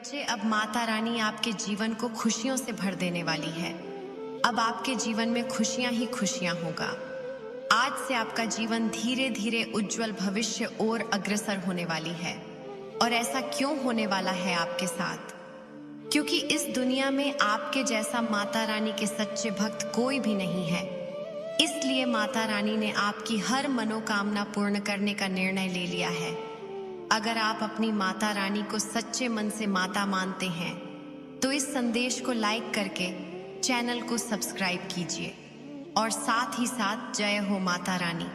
बच्चे, अब माता रानी आपके जीवन को खुशियों से भर देने वाली है। अब आपके जीवन में खुशियां ही खुशियां होगा। आज से आपका जीवन धीरे धीरे उज्जवल भविष्य और अग्रसर होने वाली है। और ऐसा क्यों होने वाला है आपके साथ? क्योंकि इस दुनिया में आपके जैसा माता रानी के सच्चे भक्त कोई भी नहीं है। इसलिए माता रानी ने आपकी हर मनोकामना पूर्ण करने का निर्णय ले लिया है। अगर आप अपनी माता रानी को सच्चे मन से माता मानते हैं तो इस संदेश को लाइक करके चैनल को सब्सक्राइब कीजिए और साथ ही साथ जय हो माता रानी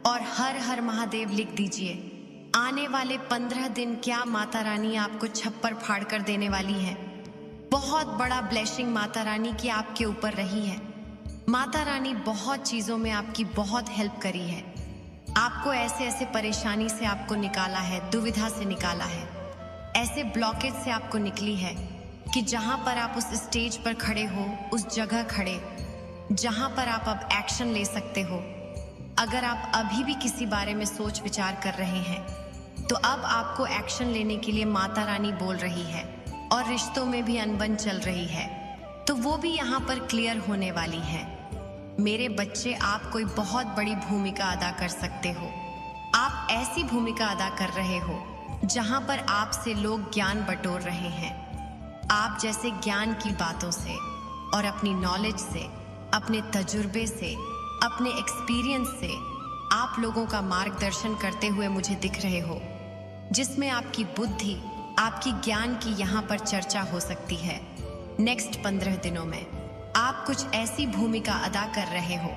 और हर हर महादेव लिख दीजिए। आने वाले 15 दिन क्या माता रानी आपको छप्पर फाड़ कर देने वाली है। बहुत बड़ा ब्लेसिंग माता रानी की आपके ऊपर रही है। माता रानी बहुत चीज़ों में आपकी बहुत हेल्प करी है। आपको ऐसे ऐसे परेशानी से आपको निकाला है, दुविधा से निकाला है, ऐसे ब्लॉकेज से आपको निकली है कि जहां पर आप उस स्टेज पर खड़े हो, उस जगह खड़े जहां पर आप अब एक्शन ले सकते हो। अगर आप अभी भी किसी बारे में सोच विचार कर रहे हैं तो अब आपको एक्शन लेने के लिए माता रानी बोल रही है। और रिश्तों में भी अनबन चल रही है तो वो भी यहाँ पर क्लियर होने वाली है। मेरे बच्चे, आप कोई बहुत बड़ी भूमिका अदा कर सकते हो। आप ऐसी भूमिका अदा कर रहे हो जहां पर आपसे लोग ज्ञान बटोर रहे हैं। आप जैसे ज्ञान की बातों से और अपनी नॉलेज से, अपने तजुर्बे से, अपने एक्सपीरियंस से आप लोगों का मार्गदर्शन करते हुए मुझे दिख रहे हो, जिसमें आपकी बुद्धि, आपकी ज्ञान की यहाँ पर चर्चा हो सकती है। नेक्स्ट 15 दिनों में आप कुछ ऐसी भूमिका अदा कर रहे हो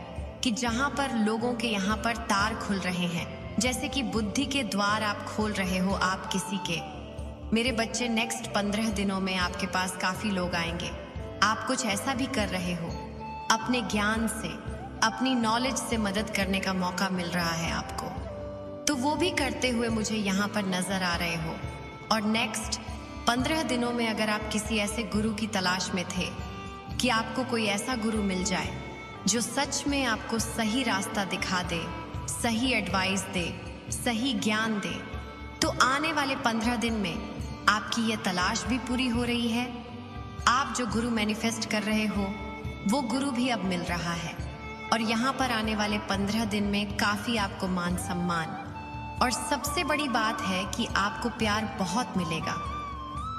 कि जहां पर लोगों के यहाँ पर तार खुल रहे हैं, जैसे कि बुद्धि के द्वार आप खोल रहे हो आप किसी के। मेरे बच्चे, नेक्स्ट 15 दिनों में आपके पास काफी लोग आएंगे। आप कुछ ऐसा भी कर रहे हो, अपने ज्ञान से, अपनी नॉलेज से मदद करने का मौका मिल रहा है आपको, तो वो भी करते हुए मुझे यहाँ पर नजर आ रहे हो। और नेक्स्ट 15 दिनों में अगर आप किसी ऐसे गुरु की तलाश में थे कि आपको कोई ऐसा गुरु मिल जाए जो सच में आपको सही रास्ता दिखा दे, सही एडवाइस दे, सही ज्ञान दे, तो आने वाले 15 दिन में आपकी ये तलाश भी पूरी हो रही है। आप जो गुरु मैनिफेस्ट कर रहे हो वो गुरु भी अब मिल रहा है। और यहाँ पर आने वाले 15 दिन में काफ़ी आपको मान सम्मान और सबसे बड़ी बात है कि आपको प्यार बहुत मिलेगा।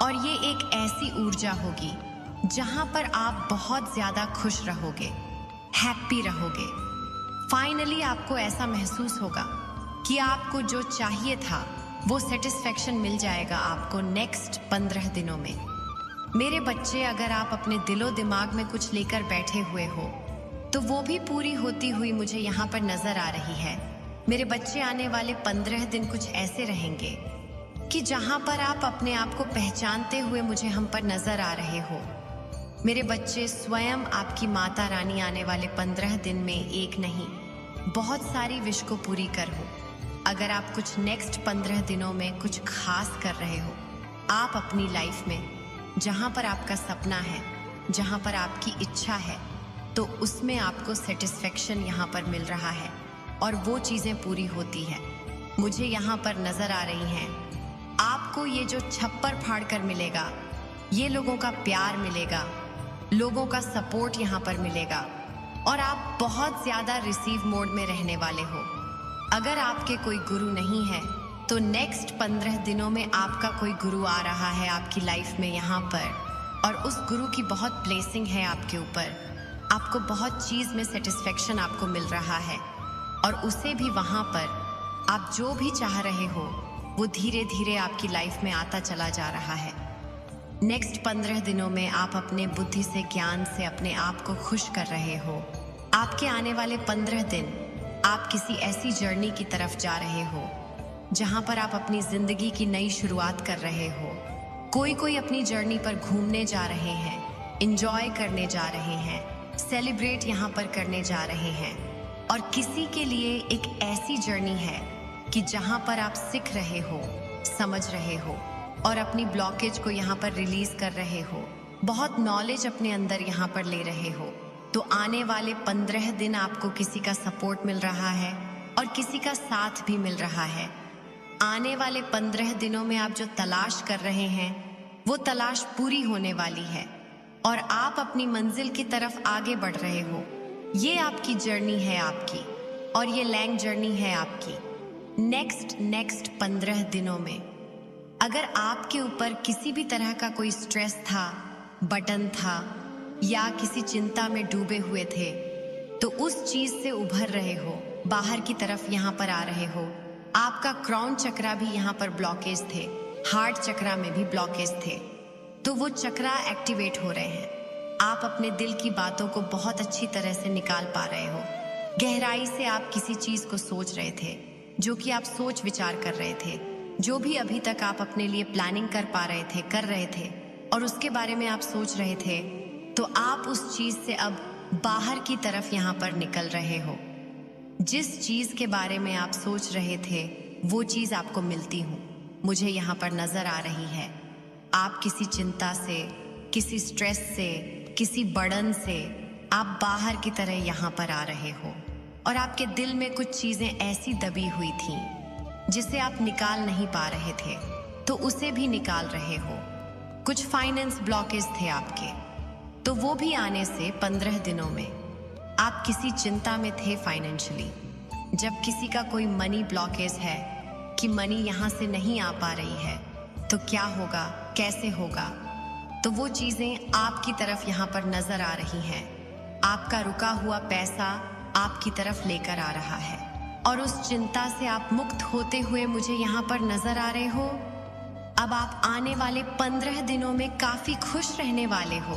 और ये एक ऐसी ऊर्जा होगी जहां पर आप बहुत ज्यादा खुश रहोगे, हैप्पी रहोगे। फाइनली आपको ऐसा महसूस होगा कि आपको जो चाहिए था वो सेटिस्फेक्शन मिल जाएगा आपको नेक्स्ट 15 दिनों में। मेरे बच्चे, अगर आप अपने दिलो दिमाग में कुछ लेकर बैठे हुए हो तो वो भी पूरी होती हुई मुझे यहाँ पर नजर आ रही है। मेरे बच्चे, आने वाले 15 दिन कुछ ऐसे रहेंगे कि जहां पर आप अपने आप को पहचानते हुए मुझे हम पर नजर आ रहे हो। मेरे बच्चे, स्वयं आपकी माता रानी आने वाले 15 दिन में एक नहीं, बहुत सारी विश को पूरी कर हो। अगर आप कुछ नेक्स्ट 15 दिनों में कुछ खास कर रहे हो आप अपनी लाइफ में, जहां पर आपका सपना है, जहां पर आपकी इच्छा है, तो उसमें आपको सेटिस्फेक्शन यहाँ पर मिल रहा है और वो चीज़ें पूरी होती है। मुझे यहाँ पर नजर आ रही हैं आपको ये जो छप्पर फाड़ कर मिलेगा, ये लोगों का प्यार मिलेगा, लोगों का सपोर्ट यहाँ पर मिलेगा और आप बहुत ज्यादा रिसीव मोड में रहने वाले हो। अगर आपके कोई गुरु नहीं है तो नेक्स्ट 15 दिनों में आपका कोई गुरु आ रहा है आपकी लाइफ में यहाँ पर, और उस गुरु की बहुत ब्लेसिंग है आपके ऊपर। आपको बहुत चीज में सेटिस्फेक्शन आपको मिल रहा है और उसे भी वहाँ पर आप जो भी चाह रहे हो वो धीरे धीरे आपकी लाइफ में आता चला जा रहा है। नेक्स्ट 15 दिनों में आप अपने बुद्धि से, ज्ञान से अपने आप को खुश कर रहे हो। आपके आने वाले 15 दिन आप किसी ऐसी जर्नी की तरफ जा रहे हो जहां पर आप अपनी जिंदगी की नई शुरुआत कर रहे हो। कोई अपनी जर्नी पर घूमने जा रहे हैं, इंजॉय करने जा रहे हैं, सेलिब्रेट यहाँ पर करने जा रहे हैं। और किसी के लिए एक ऐसी जर्नी है कि जहां पर आप सीख रहे हो, समझ रहे हो और अपनी ब्लॉकेज को यहाँ पर रिलीज कर रहे हो, बहुत नॉलेज अपने अंदर यहाँ पर ले रहे हो। तो आने वाले 15 दिन आपको किसी का सपोर्ट मिल रहा है और किसी का साथ भी मिल रहा है। आने वाले 15 दिनों में आप जो तलाश कर रहे हैं वो तलाश पूरी होने वाली है और आप अपनी मंजिल की तरफ आगे बढ़ रहे हो। ये आपकी जर्नी है आपकी, और ये लैंग जर्नी है आपकी। नेक्स्ट 15 दिनों में अगर आपके ऊपर किसी भी तरह का कोई स्ट्रेस था, बटन था, या किसी चिंता में डूबे हुए थे, तो उस चीज से उभर रहे हो, बाहर की तरफ यहाँ पर आ रहे हो। आपका क्राउन चक्रा भी यहाँ पर ब्लॉकेज थे, हार्ट चक्रा में भी ब्लॉकेज थे, तो वो चक्रा एक्टिवेट हो रहे हैं। आप अपने दिल की बातों को बहुत अच्छी तरह से निकाल पा रहे हो। गहराई से आप किसी चीज को सोच रहे थे, जो कि आप सोच विचार कर रहे थे, जो भी अभी तक आप अपने लिए प्लानिंग कर रहे थे और उसके बारे में आप सोच रहे थे, तो आप उस चीज से अब बाहर की तरफ यहाँ पर निकल रहे हो। जिस चीज के बारे में आप सोच रहे थे, वो चीज आपको मिलती हूँ, मुझे यहाँ पर नजर आ रही है। आप किसी चिंता से, किसी स्ट्रेस से, किसी बर्डन से आप बाहर की तरह यहाँ पर आ रहे हो, और आपके दिल में कुछ चीजें ऐसी दबी हुई थीं जिसे आप निकाल नहीं पा रहे थे, तो उसे भी निकाल रहे हो। कुछ फाइनेंस ब्लॉकेज थे आपके, तो वो भी आने से 15 दिनों में आप किसी चिंता में थे फाइनेंशियली। जब किसी का कोई मनी ब्लॉकेज है कि मनी यहाँ से नहीं आ पा रही है, तो क्या होगा, कैसे होगा, तो वो चीजें आपकी तरफ यहाँ पर नजर आ रही हैं। आपका रुका हुआ पैसा आपकी तरफ लेकर आ रहा है, और उस चिंता से आप मुक्त होते हुए मुझे यहाँ पर नजर आ रहे हो। अब आप आने वाले 15 दिनों में काफी खुश रहने वाले हो,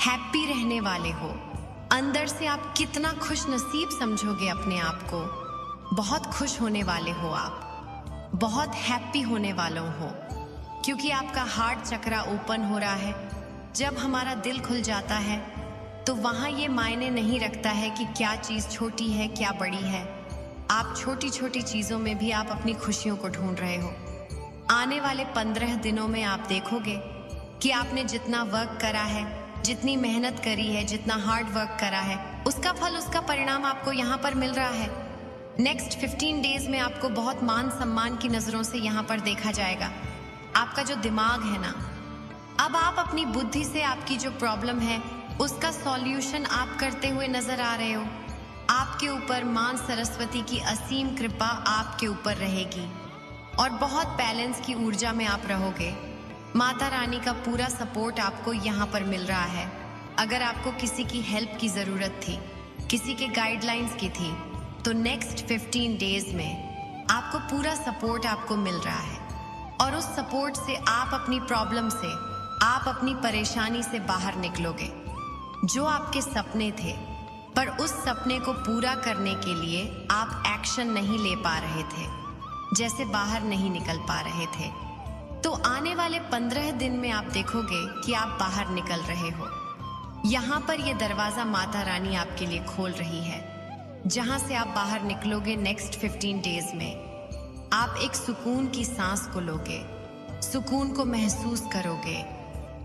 हैप्पी रहने वाले हो। अंदर से आप कितना खुश नसीब समझोगे अपने आप को। बहुत खुश होने वाले हो आप, बहुत हैप्पी होने वालों हो, क्योंकि आपका हार्ट चक्रा ओपन हो रहा है। जब हमारा दिल खुल जाता है, तो वहाँ ये मायने नहीं रखता है कि क्या चीज़ छोटी है, क्या बड़ी है। आप छोटी छोटी चीज़ों में भी आप अपनी खुशियों को ढूंढ रहे हो। आने वाले 15 दिनों में आप देखोगे कि आपने जितना वर्क करा है, जितनी मेहनत करी है, जितना हार्ड वर्क करा है, उसका फल, उसका परिणाम आपको यहाँ पर मिल रहा है। नेक्स्ट 15 डेज में आपको बहुत मान सम्मान की नज़रों से यहाँ पर देखा जाएगा। आपका जो दिमाग है ना, अब आप अपनी बुद्धि से आपकी जो प्रॉब्लम है उसका सॉल्यूशन आप करते हुए नजर आ रहे हो। आपके ऊपर मां सरस्वती की असीम कृपा आपके ऊपर रहेगी, और बहुत बैलेंस की ऊर्जा में आप रहोगे। माता रानी का पूरा सपोर्ट आपको यहाँ पर मिल रहा है। अगर आपको किसी की हेल्प की ज़रूरत थी, किसी के गाइडलाइंस की थी, तो नेक्स्ट 15 डेज में आपको पूरा सपोर्ट आपको मिल रहा है, और उस सपोर्ट से आप अपनी प्रॉब्लम से, आप अपनी परेशानी से बाहर निकलोगे। जो आपके सपने थे, पर उस सपने को पूरा करने के लिए आप एक्शन नहीं ले पा रहे थे, जैसे बाहर नहीं निकल पा रहे थे, तो आने वाले 15 दिन में आप देखोगे कि आप बाहर निकल रहे हो। यहाँ पर ये दरवाजा माता रानी आपके लिए खोल रही है, जहाँ से आप बाहर निकलोगे। नेक्स्ट 15 डेज में आप एक सुकून की सांस को लोगे, सुकून को महसूस करोगे,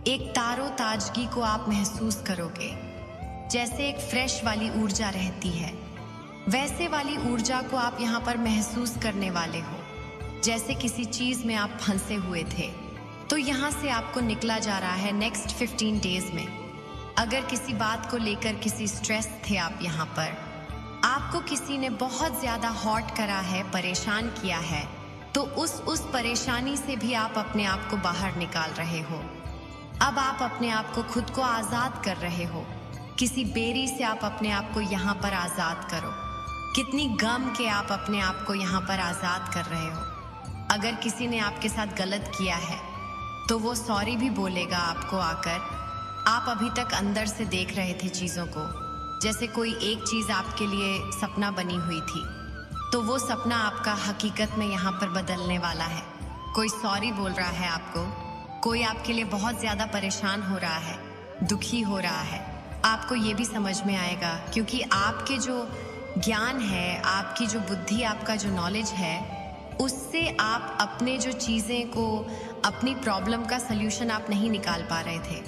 एक तारो ताजगी को आप महसूस करोगे। जैसे एक फ्रेश वाली ऊर्जा रहती है, वैसे वाली ऊर्जा को आप यहाँ पर महसूस करने वाले हो। जैसे किसी चीज में आप फंसे हुए थे, तो यहाँ से आपको निकला जा रहा है नेक्स्ट 15 डेज में। अगर किसी बात को लेकर किसी स्ट्रेस थे आप, यहाँ पर आपको किसी ने बहुत ज्यादा हॉट करा है, परेशान किया है, तो उस परेशानी से भी आप अपने आप को बाहर निकाल रहे हो। अब आप अपने आप को, खुद को आजाद कर रहे हो। किसी बेरी से आप अपने आप को यहाँ पर आजाद करो। कितनी गम के आप अपने आप को यहाँ पर आजाद कर रहे हो। अगर किसी ने आपके साथ गलत किया है, तो वो सॉरी भी बोलेगा आपको आकर। आप अभी तक अंदर से देख रहे थे चीज़ों को, जैसे कोई एक चीज़ आपके लिए सपना बनी हुई थी, तो वो सपना आपका हकीकत में यहाँ पर बदलने वाला है। कोई सॉरी बोल रहा है आपको, कोई आपके लिए बहुत ज़्यादा परेशान हो रहा है, दुखी हो रहा है। आपको ये भी समझ में आएगा, क्योंकि आपके जो ज्ञान है, आपकी जो बुद्धि, आपका जो नॉलेज है, उससे आप अपने जो चीज़ें को, अपनी प्रॉब्लम का सल्यूशन आप नहीं निकाल पा रहे थे।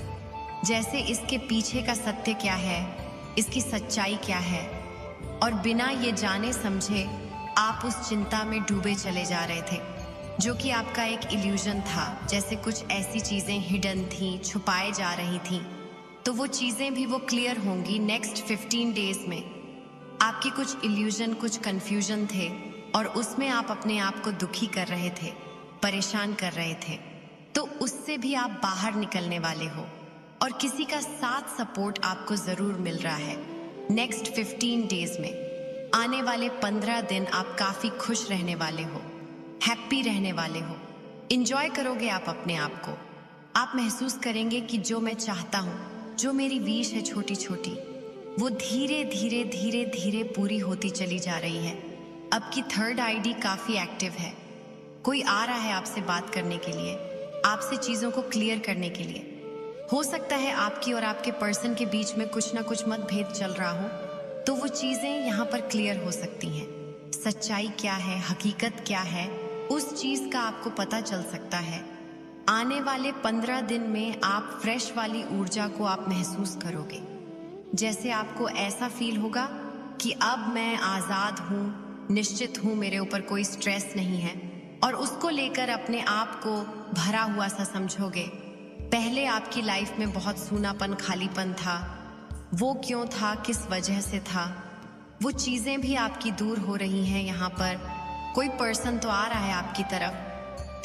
जैसे इसके पीछे का सत्य क्या है, इसकी सच्चाई क्या है, और बिना ये जाने समझे आप उस चिंता में डूबे चले जा रहे थे। जो कि आपका एक इल्यूजन था, जैसे कुछ ऐसी चीज़ें हिडन थी, छुपाए जा रही थी, तो वो चीज़ें भी वो क्लियर होंगी नेक्स्ट 15 डेज में। आपकी कुछ इल्यूजन, कुछ कन्फ्यूजन थे और उसमें आप अपने आप को दुखी कर रहे थे, परेशान कर रहे थे, तो उससे भी आप बाहर निकलने वाले हो और किसी का साथ सपोर्ट आपको ज़रूर मिल रहा है। नेक्स्ट 15 डेज में, आने वाले 15 दिन आप काफ़ी खुश रहने वाले हो, हैप्पी रहने वाले हो, इंजॉय करोगे आप अपने आप को। आप महसूस करेंगे कि जो मैं चाहता हूँ, जो मेरी विश है छोटी छोटी, वो धीरे धीरे धीरे धीरे पूरी होती चली जा रही है। अब की थर्ड आईडी काफ़ी एक्टिव है। कोई आ रहा है आपसे बात करने के लिए, आपसे चीज़ों को क्लियर करने के लिए। हो सकता है आपकी और आपके पर्सन के बीच में कुछ ना कुछ मतभेद चल रहा हो, तो वो चीज़ें यहाँ पर क्लियर हो सकती हैं। सच्चाई क्या है, हकीकत क्या है, उस चीज़ का आपको पता चल सकता है। आने वाले 15 दिन में आप फ्रेश वाली ऊर्जा को आप महसूस करोगे। जैसे आपको ऐसा फील होगा कि अब मैं आज़ाद हूँ, निश्चित हूँ, मेरे ऊपर कोई स्ट्रेस नहीं है, और उसको लेकर अपने आप को भरा हुआ सा समझोगे। पहले आपकी लाइफ में बहुत सूनापन, खालीपन था, वो क्यों था, किस वजह से था, वो चीज़ें भी आपकी दूर हो रही हैं। यहाँ पर कोई पर्सन तो आ रहा है आपकी तरफ,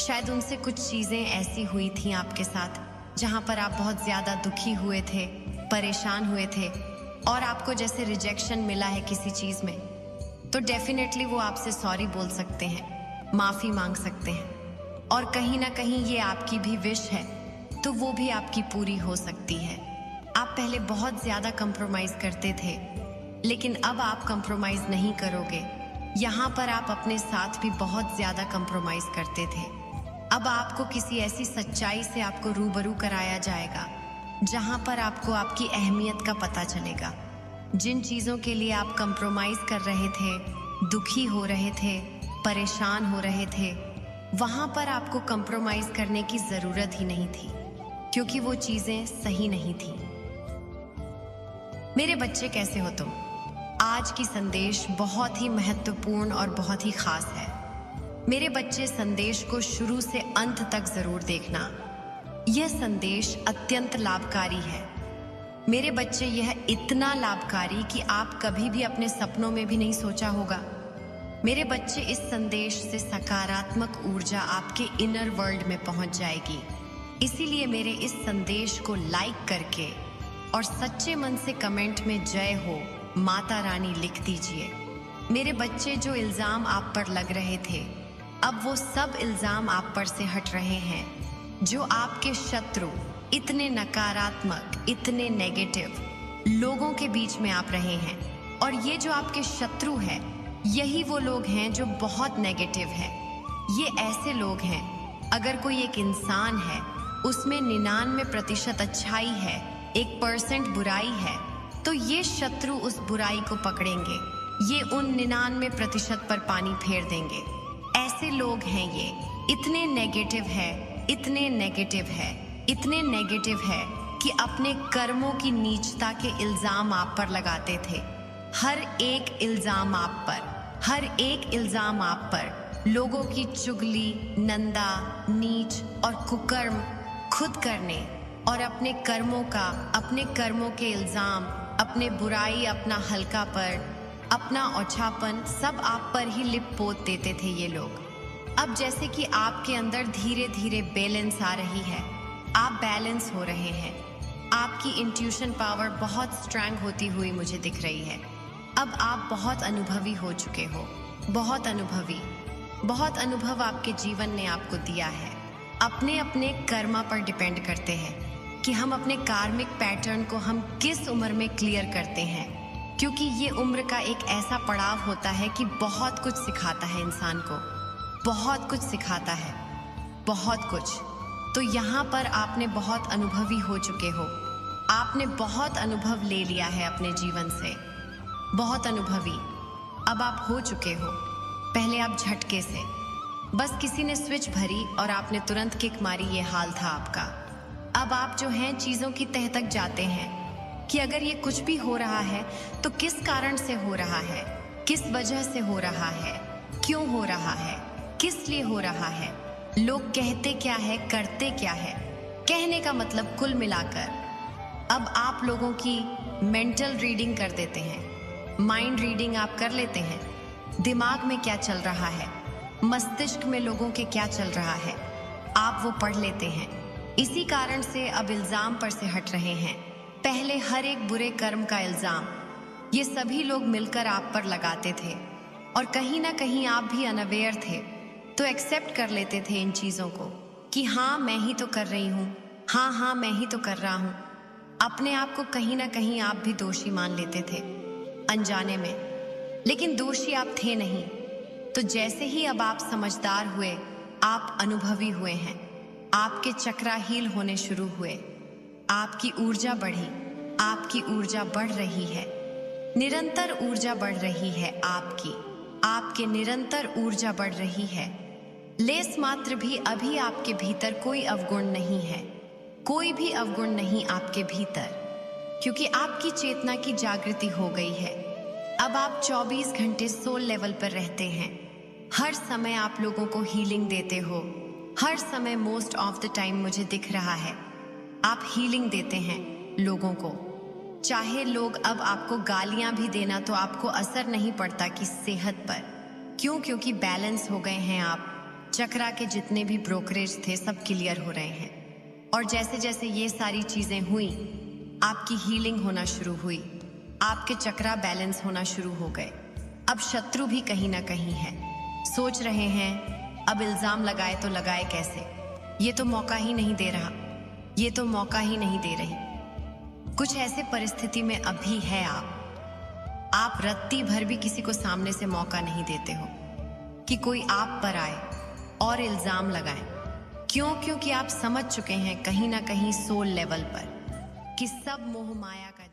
शायद उनसे कुछ चीज़ें ऐसी हुई थी आपके साथ जहाँ पर आप बहुत ज़्यादा दुखी हुए थे, परेशान हुए थे, और आपको जैसे रिजेक्शन मिला है किसी चीज़ में, तो डेफिनेटली वो आपसे सॉरी बोल सकते हैं, माफ़ी मांग सकते हैं, और कहीं ना कहीं ये आपकी भी विश है, तो वो भी आपकी पूरी हो सकती है। आप पहले बहुत ज़्यादा कंप्रोमाइज़ करते थे, लेकिन अब आप कंप्रोमाइज़ नहीं करोगे। यहाँ पर आप अपने साथ भी बहुत ज़्यादा कंप्रोमाइज़ करते थे। अब आपको किसी ऐसी सच्चाई से आपको रूबरू कराया जाएगा जहाँ पर आपको आपकी अहमियत का पता चलेगा। जिन चीज़ों के लिए आप कंप्रोमाइज़ कर रहे थे, दुखी हो रहे थे, परेशान हो रहे थे, वहाँ पर आपको कंप्रोमाइज़ करने की ज़रूरत ही नहीं थी, क्योंकि वो चीज़ें सही नहीं थी। मेरे बच्चे, कैसे हो तुम? आज की संदेश बहुत ही महत्वपूर्ण और बहुत ही खास है। मेरे बच्चे, संदेश को शुरू से अंत तक जरूर देखना। यह संदेश अत्यंत लाभकारी है। मेरे बच्चे, यह इतना लाभकारी कि आप कभी भी अपने सपनों में भी नहीं सोचा होगा। मेरे बच्चे, इस संदेश से सकारात्मक ऊर्जा आपके इनर वर्ल्ड में पहुंच जाएगी। इसीलिए मेरे इस संदेश को लाइक करके और सच्चे मन से कमेंट में जय हो माता रानी लिख दीजिए। मेरे बच्चे, जो इल्ज़ाम आप पर लग रहे थे, अब वो सब इल्ज़ाम आप पर से हट रहे हैं। जो आपके शत्रु इतने नकारात्मक, इतने नेगेटिव लोगों के बीच में आप रहे हैं, और ये जो आपके शत्रु हैं, यही वो लोग हैं जो बहुत नेगेटिव हैं। ये ऐसे लोग हैं, अगर कोई एक इंसान है, उसमें 99% अच्छाई है, 1% बुराई है, तो ये शत्रु उस बुराई को पकड़ेंगे, ये उन 99% पर पानी फेर देंगे। ऐसे लोग हैं ये, इतने नेगेटिव है, इतने नेगेटिव है, इतने नेगेटिव है कि अपने कर्मों की नीचता के इल्ज़ाम आप पर लगाते थे। हर एक इल्ज़ाम आप पर, हर एक इल्ज़ाम आप पर लोगों की चुगली, नंदा, नीच और कुकर्म खुद करने, और अपने कर्मों के इल्ज़ाम, अपने बुराई, अपना हल्कापन, अपना औछापन सब आप पर ही लिप पोत देते थे ये लोग। अब जैसे कि आपके अंदर धीरे धीरे बैलेंस आ रही है, आप बैलेंस हो रहे हैं, आपकी इंट्यूशन पावर बहुत स्ट्रांग होती हुई मुझे दिख रही है। अब आप बहुत अनुभवी हो चुके हो, बहुत अनुभवी, बहुत अनुभव आपके जीवन ने आपको दिया है। अपने अपने कर्मा पर डिपेंड करते हैं कि हम अपने कार्मिक पैटर्न को हम किस उम्र में क्लियर करते हैं, क्योंकि ये उम्र का एक ऐसा पड़ाव होता है कि बहुत कुछ सिखाता है इंसान को, बहुत कुछ सिखाता है, बहुत कुछ। तो यहाँ पर आपने बहुत अनुभवी हो चुके हो, आपने बहुत अनुभव ले लिया है अपने जीवन से, बहुत अनुभवी अब आप हो चुके हो। पहले आप झटके से, बस किसी ने स्विच भरी और आपने तुरंत किक मारी, ये हाल था आपका। अब आप जो हैं चीज़ों की तह तक जाते हैं कि अगर ये कुछ भी हो रहा है तो किस कारण से हो रहा है, किस वजह से हो रहा है, क्यों हो रहा है, किस लिए हो रहा है। लोग कहते क्या है, करते क्या है, कहने का मतलब कुल मिलाकर अब आप लोगों की मेंटल रीडिंग कर देते हैं। माइंड रीडिंग आप कर लेते हैं। दिमाग में क्या चल रहा है, मस्तिष्क में लोगों के क्या चल रहा है, आप वो पढ़ लेते हैं। इसी कारण से अब इल्जाम पर से हट रहे हैं। पहले हर एक बुरे कर्म का इल्जाम ये सभी लोग मिलकर आप पर लगाते थे और कहीं ना कहीं आप भी अनअवेयर थे, तो एक्सेप्ट कर लेते थे इन चीज़ों को कि हाँ मैं ही तो कर रही हूँ, हाँ मैं ही तो कर रहा हूँ। अपने आप को कहीं ना कहीं आप भी दोषी मान लेते थे अनजाने में, लेकिन दोषी आप थे नहीं। तो जैसे ही अब आप समझदार हुए, आप अनुभवी हुए हैं, आपके चक्रा हील होने शुरू हुए, आपकी ऊर्जा बढ़ी, आपकी ऊर्जा बढ़ रही है, निरंतर ऊर्जा बढ़ रही है आपके निरंतर ऊर्जा बढ़ रही है। लेस मात्र भी अभी आपके भीतर कोई अवगुण नहीं है, कोई भी अवगुण नहीं आपके भीतर, क्योंकि आपकी चेतना की जागृति हो गई है। अब आप 24 घंटे सोल लेवल पर रहते हैं। हर समय आप लोगों को हीलिंग देते हो, हर समय मोस्ट ऑफ द टाइम मुझे दिख रहा है आप हीलिंग देते हैं लोगों को। चाहे लोग अब आपको गालियां भी देना तो आपको असर नहीं पड़ता कि सेहत पर, क्यों? क्योंकि बैलेंस हो गए हैं आप। चक्रा के जितने भी ब्रोकरेज थे सब क्लियर हो रहे हैं, और जैसे जैसे ये सारी चीजें हुई, आपकी हीलिंग होना शुरू हुई, आपके चक्रा बैलेंस होना शुरू हो गए। अब शत्रु भी कहीं ना कहीं है, सोच रहे हैं अब इल्जाम लगाए तो लगाए कैसे, ये तो मौका ही नहीं दे रहा, ये तो मौका ही नहीं दे रही। कुछ ऐसे परिस्थिति में अभी है आप रत्ती भर भी किसी को सामने से मौका नहीं देते हो कि कोई आप पर आए और इल्जाम लगाए। क्यों? क्योंकि आप समझ चुके हैं कहीं ना कहीं सोल लेवल पर कि सब मोह माया का